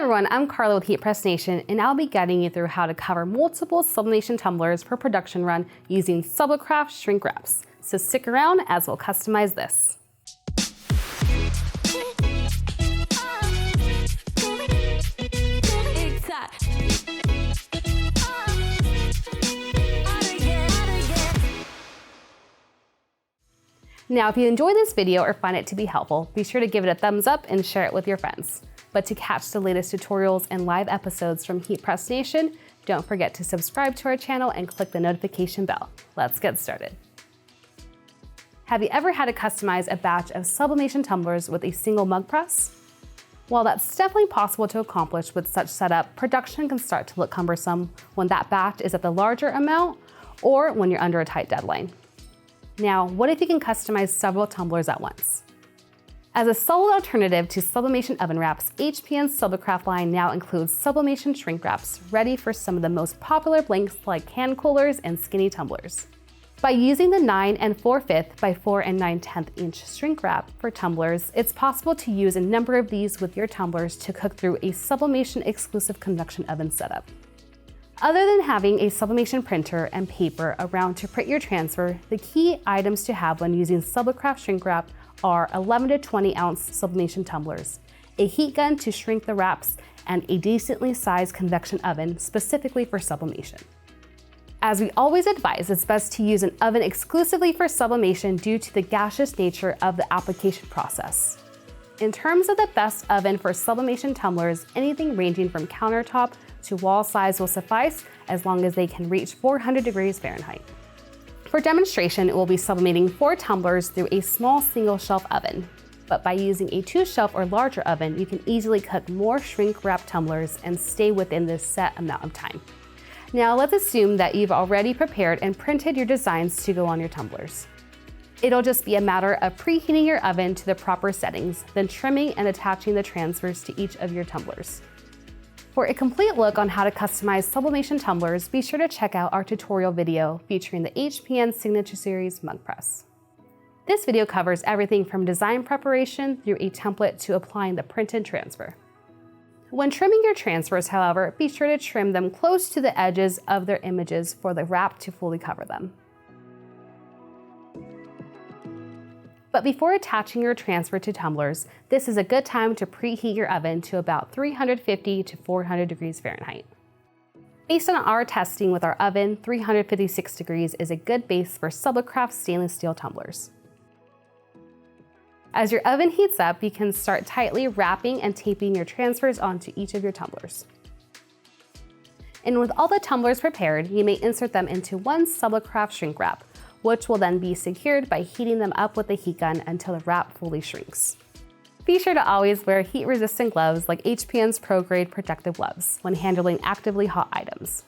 everyone, I'm Karla with Heat Press Nation, and I'll be guiding you through how to cover multiple sublimation tumblers per production run using Sublicraft shrink wraps. So stick around as we'll customize this. Now, if you enjoy this video or find it to be helpful, be sure to give it a thumbs up and share it with your friends. But to catch the latest tutorials and live episodes from Heat Press Nation, don't forget to subscribe to our channel and click the notification bell. Let's get started. Have you ever had to customize a batch of sublimation tumblers with a single mug press? While that's definitely possible to accomplish with such setup, production can start to look cumbersome when that batch is at the larger amount or when you're under a tight deadline. Now, what if you can customize several tumblers at once? As a solid alternative to sublimation oven wraps, HPN's Sublicraft line now includes sublimation shrink wraps, ready for some of the most popular blanks like can coolers and skinny tumblers. By using the 9 4/5 by 4 9/10 inch shrink wrap for tumblers, it's possible to use a number of these with your tumblers to cook through a sublimation exclusive convection oven setup. Other than having a sublimation printer and paper around to print your transfer, the key items to have when using Sublicraft shrink wrap are 11 to 20 ounce sublimation tumblers, a heat gun to shrink the wraps, and a decently sized convection oven specifically for sublimation. As we always advise, it's best to use an oven exclusively for sublimation due to the gaseous nature of the application process. In terms of the best oven for sublimation tumblers, anything ranging from countertop to wall size will suffice as long as they can reach 400 degrees Fahrenheit. For demonstration, we'll be sublimating 4 tumblers through a small single shelf oven. But by using a 2-shelf or larger oven, you can easily cook more shrink wrap tumblers and stay within this set amount of time. Now let's assume that you've already prepared and printed your designs to go on your tumblers. It'll just be a matter of preheating your oven to the proper settings, then trimming and attaching the transfers to each of your tumblers. For a complete look on how to customize sublimation tumblers, be sure to check out our tutorial video featuring the HPN Signature Series mug press. This video covers everything from design preparation through a template to applying the printed transfer. When trimming your transfers, however, be sure to trim them close to the edges of their images for the wrap to fully cover them. But before attaching your transfer to tumblers, this is a good time to preheat your oven to about 350 to 400 degrees Fahrenheit. Based on our testing with our oven, 356 degrees is a good base for Sublicraft stainless steel tumblers. As your oven heats up, you can start tightly wrapping and taping your transfers onto each of your tumblers. And with all the tumblers prepared, you may insert them into one Sublicraft shrink wrap, which will then be secured by heating them up with a heat gun until the wrap fully shrinks. Be sure to always wear heat-resistant gloves like HPN's Pro-Grade protective gloves when handling actively hot items.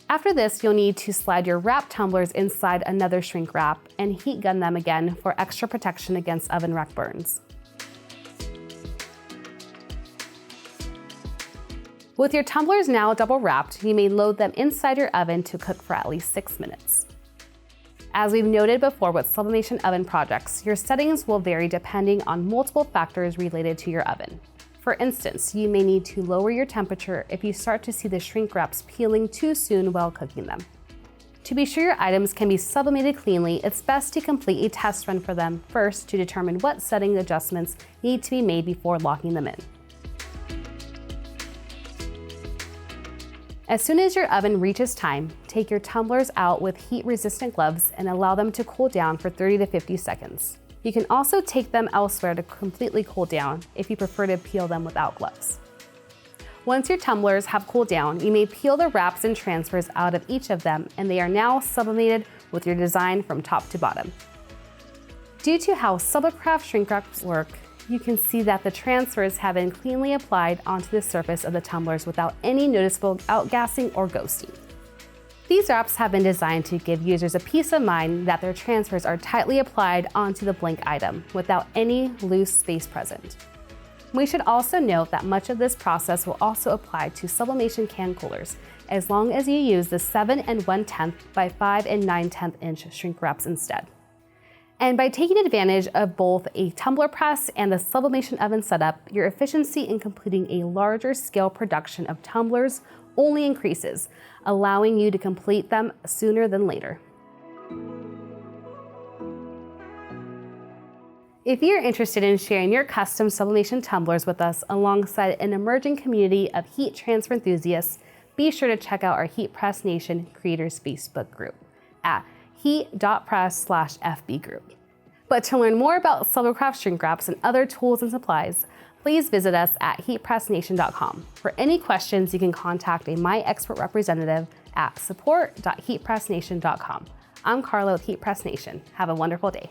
After this, you'll need to slide your wrap tumblers inside another shrink wrap and heat gun them again for extra protection against oven rack burns. With your tumblers now double wrapped, you may load them inside your oven to cook for at least 6 minutes. As we've noted before with sublimation oven projects, your settings will vary depending on multiple factors related to your oven. For instance, you may need to lower your temperature if you start to see the shrink wraps peeling too soon while cooking them. To be sure your items can be sublimated cleanly, it's best to complete a test run for them first to determine what setting adjustments need to be made before locking them in. As soon as your oven reaches time, take your tumblers out with heat-resistant gloves and allow them to cool down for 30 to 50 seconds. You can also take them elsewhere to completely cool down if you prefer to peel them without gloves. Once your tumblers have cooled down, you may peel the wraps and transfers out of each of them, and they are now sublimated with your design from top to bottom. Due to how Sublicraft shrink wraps work, you can see that the transfers have been cleanly applied onto the surface of the tumblers without any noticeable outgassing or ghosting. These wraps have been designed to give users a peace of mind that their transfers are tightly applied onto the blank item without any loose space present. We should also note that much of this process will also apply to sublimation can coolers, as long as you use the 7 1/10 by 5 9/10 inch shrink wraps instead. And by taking advantage of both a tumbler press and the sublimation oven setup, your efficiency in completing a larger scale production of tumblers only increases, allowing you to complete them sooner than later. If you're interested in sharing your custom sublimation tumblers with us alongside an emerging community of heat transfer enthusiasts, be sure to check out our Heat Press Nation Creators Facebook group at heat.press/FB group. But to learn more about Sublicraft shrink wraps and other tools and supplies, please visit us at heatpressnation.com. For any questions, you can contact a My Expert representative at support.heatpressnation.com. I'm Karla with Heat Press Nation. Have a wonderful day.